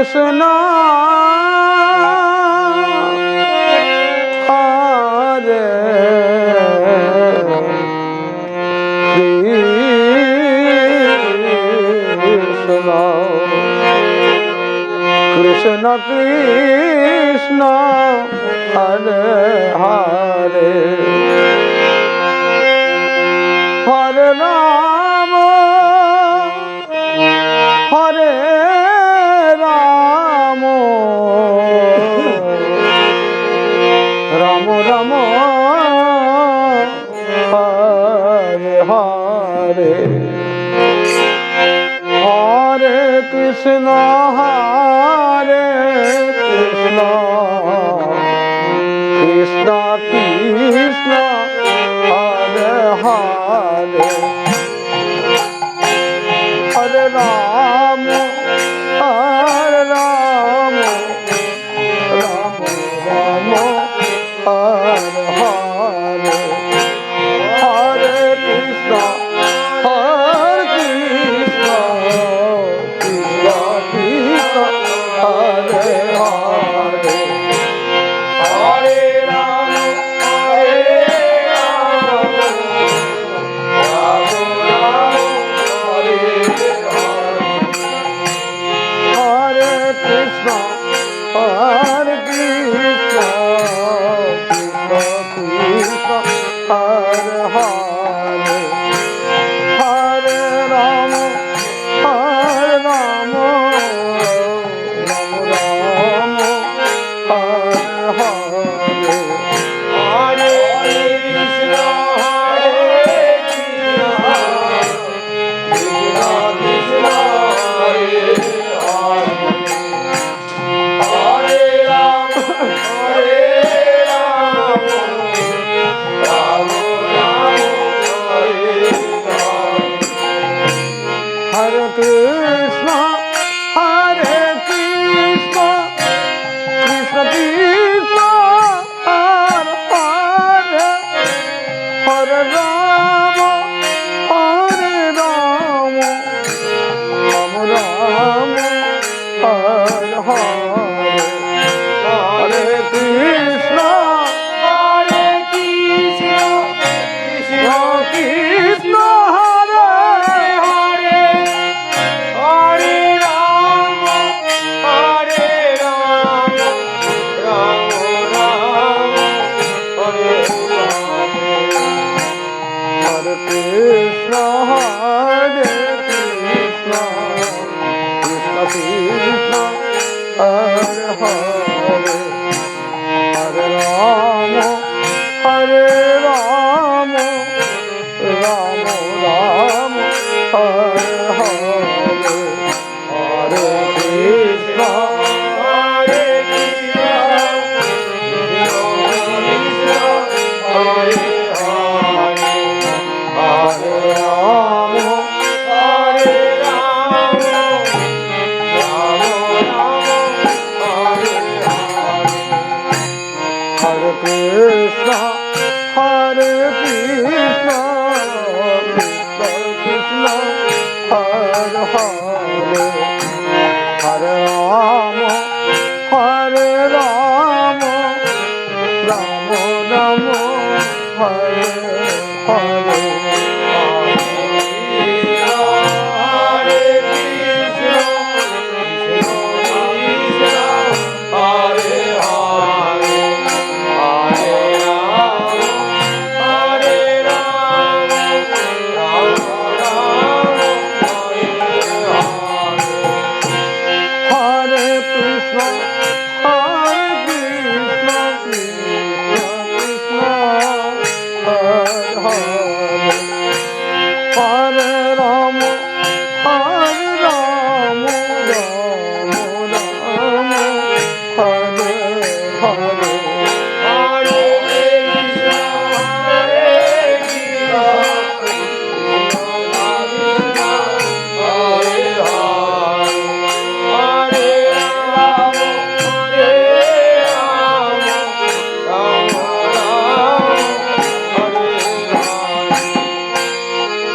Krishna Hare Krishna Krishna Hare Hare Hare Ram Hare Ram Ram Ram Hare Hare Hare Krishna Hare Krishna Krishna Krishna Hare Hare Hare Ram Hare Ram Ram Ram Hare Hare Hare Krishna Hare Krishna Krishna Krishna Hare Hare Hare Ram Hare Ram Ram Ram Hare Hare Krishna Hare Krishna Krishna Krishna Hare Hare Hare Ram Hare Ram Ram Ram Hare Hare Hare Krishna Hare Krishna Krishna Krishna Hare Hare Ram Hare Ram Ram Ram Hare Hare Krishna Hare Krishna Krishna Krishna Hare Hare Hare Ram Hare Ram Ram Ram Hare Hare Hare Krishna Hare Krishna Krishna Krishna Hare Hare Hare Ram Hare Ram Ram Ram Hare Hare Krishna Hare Krishna Krishna Krishna Hare Hare Hare Ram Hare Ram Ram Ram Hare Hare Hare Krishna Hare Krishna Krishna Hare Hare Hare Ram Hare Ram Ram Ram Hare Hare Krishna Hare Krishna Krishna Krishna Hare Hare Hare Ram Hare Ram Ram Ram Hare Hare Hare Krishna Hare Hare Hare Ram Hare Ram Ram Ram Hare Hare Hare Krishna Hare Krishna Krishna Krishna Hare Hare Hare Ram Hare Ram Ram Ram Hare Hare Hare Krishna Hare Krishna Hare Hare Hare Ram Hare Ram Ram Ram Hare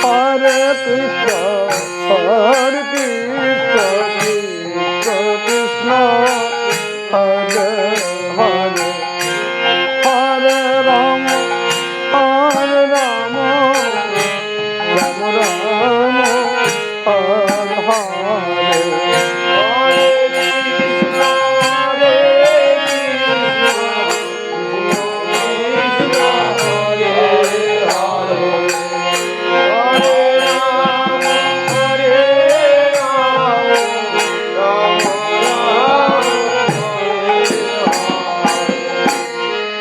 Hare Krishna Hare Krishna Krishna Krishna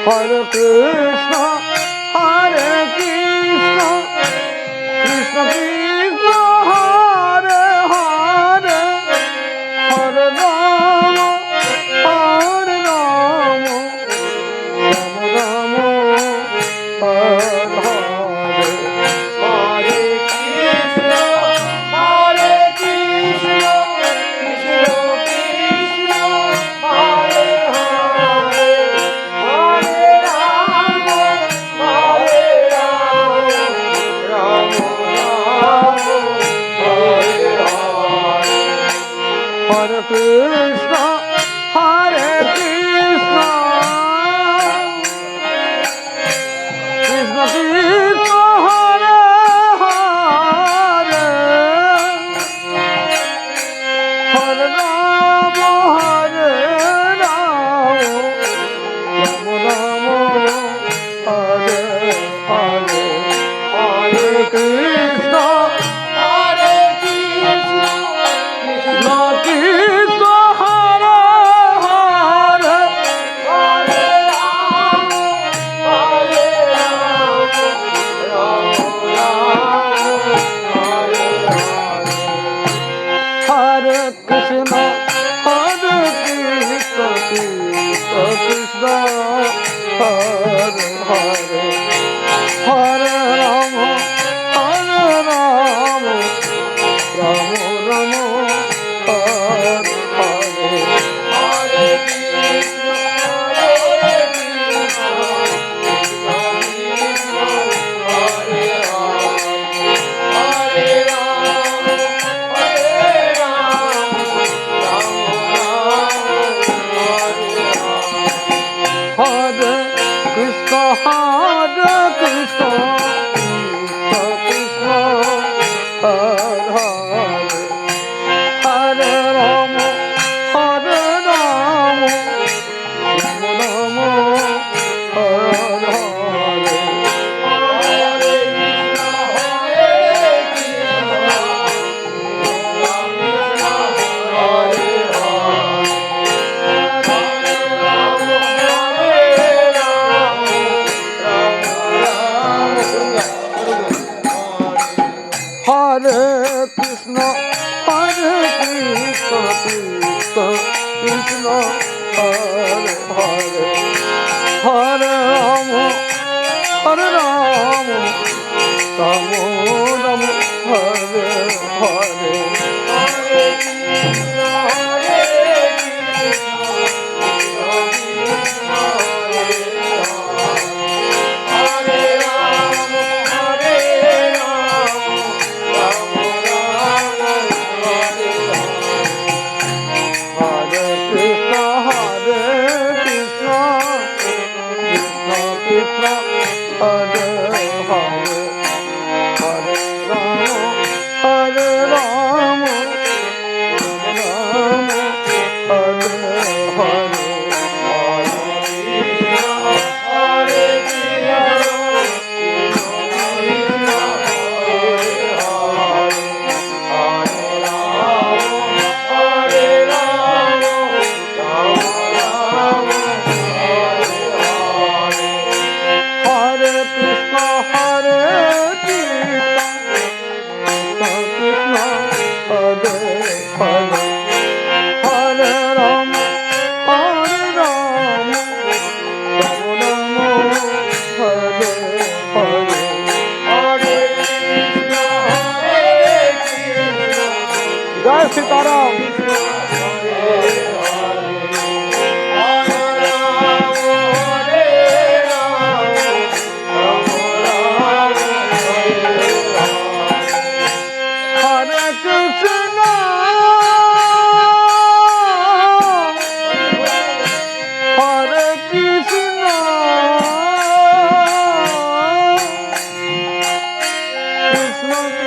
Hare Krishna, Hare Krishna, Krishna Krishna, Hare Hare, Hare Rama, Hare Rama, Rama Rama, Hare Hare, Hare Krishna, Hare Krishna, Krishna Krishna, Hare Hare. Hare Krishna, Hare Krishna, Krishna Krishna, Hare Hare, Hare Rama, Hare Rama, Rama Rama, Hare Hare, Hare Krishna, Hare Krishna, Krishna Krishna, Hare Hare, Hare Rama, Hare Rama, Hare Krishna, Hare Krishna, Krishna Krishna, Hare Hare, Hare Rama, Hare Rama, Rama Rama, Hare Hare, Hare Krishna, Hare Krishna, Krishna Krishna, Hare Hare, Hare Rama, Hare Rama, Hare Krishna, Hare Krishna, Krishna Krishna, Hare Hare, Hare Rama, Hare Rama, Rama Rama, Hare Hare, Hare Krishna, Hare Krishna, Hare Krishna, Hare Krishna, Krishna Krishna, Hare Hare, Hare Rama, Hare Rama, Rama Rama, Hare Hare, Hare Krishna, Hare Krishna, Krishna Krishna, Hare Hare, Hare Rama, Hare Rama, Rama Rama, Hare Hare, Hare Krishna, Hare Krishna, Krishna Hare Hare, Hare Rama, Hare Rama, Rama Rama, Hare Hare, Hare Krishna, Hare Krishna, Jai Sitaram. Krishna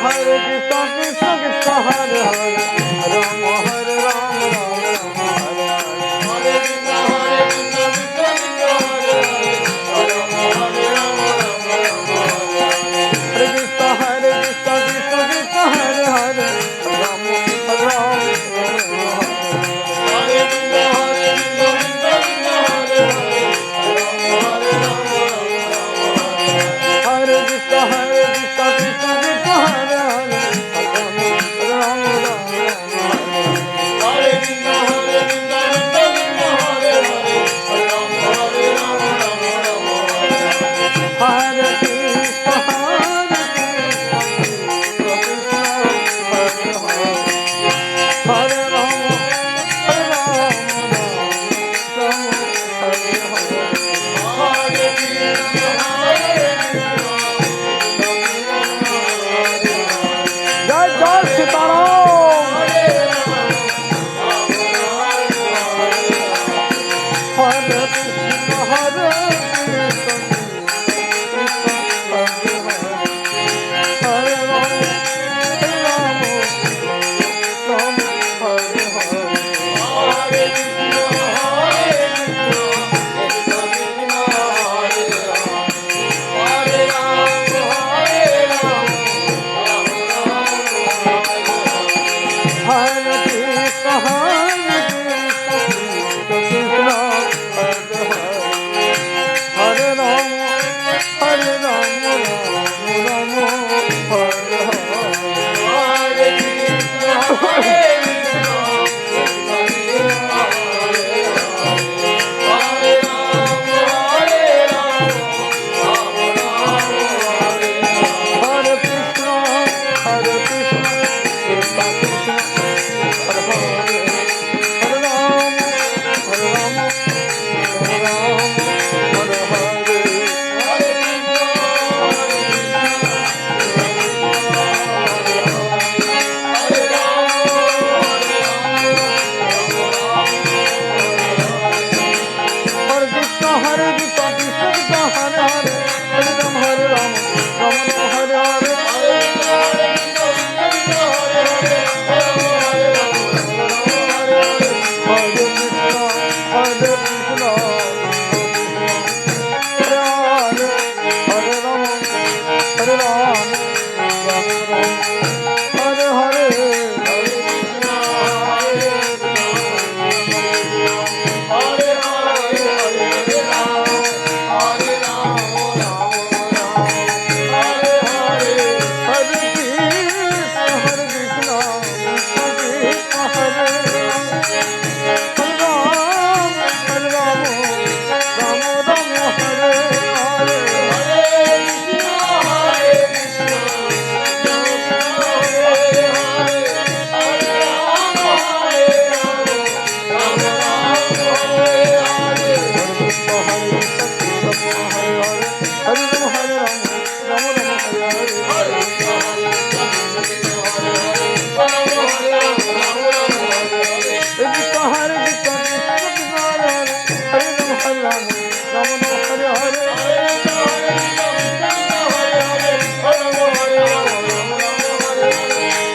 Hare Krishna, Krishna Krishna, Hare Hare, Rama Hare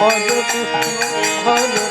Hare Krishna Hare